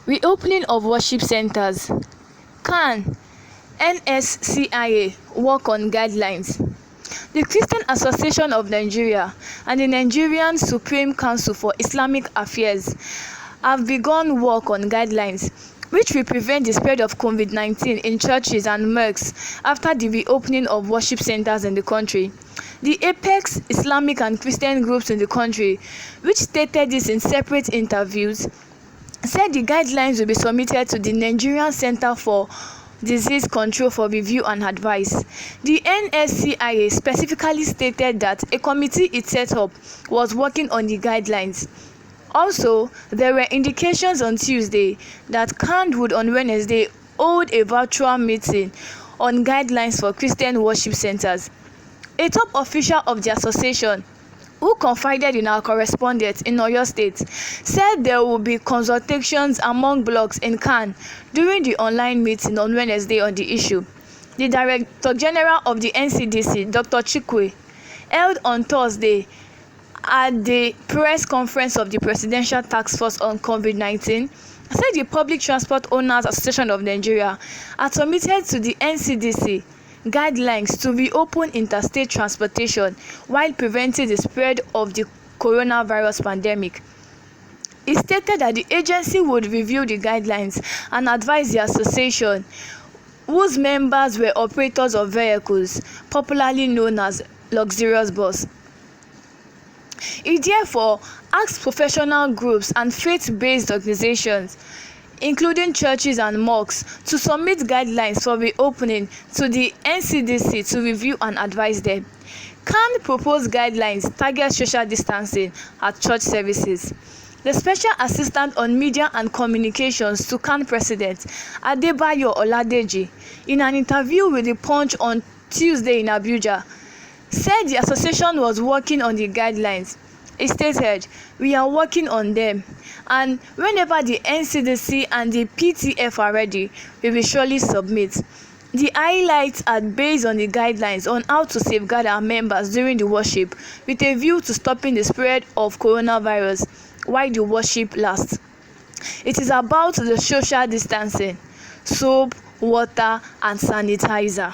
Reopening of worship centers. Can NSCIA work on guidelines? The Christian Association of Nigeria and the Nigerian Supreme Council for Islamic Affairs have begun work on guidelines which will prevent the spread of COVID-19 in churches and mosques after the reopening of worship centers in the country. The apex Islamic and Christian groups in the country, which stated this in separate interviews, said the guidelines will be submitted to the Nigerian Center for Disease Control for review and advice. The NSCIA specifically stated that a committee it set up was working on the guidelines. Also, there were indications on Tuesday that CAN would on Wednesday hold a virtual meeting on guidelines for Christian worship centers. A top official of the association, who confided in our correspondent in Oyo State, said there will be consultations among blocs in CAN during the online meeting on Wednesday on the issue. The Director General of the NCDC, Dr. Chikwe, held on Thursday at the press conference of the Presidential Task Force on COVID-19, said the Public Transport Owners Association of Nigeria had submitted to the NCDC guidelines to reopen interstate transportation while preventing the spread of the coronavirus pandemic. He stated that the agency would review the guidelines and advise the association, whose members were operators of vehicles, popularly known as luxurious bus. He therefore asked professional groups and faith-based organizations, including churches and mosques, to submit guidelines for reopening to the NCDC to review and advise them. CAN proposed guidelines target social distancing at church services. The Special Assistant on Media and Communications to CAN President, Adebayo Oladeji, in an interview with The Punch on Tuesday in Abuja, said the association was working on the guidelines. He stated, "We are working on them, and whenever the NCDC and the PTF are ready, we will surely submit." The highlights are based on the guidelines on how to safeguard our members during the worship with a view to stopping the spread of coronavirus while the worship lasts. It is about the social distancing, soap, water, and sanitizer.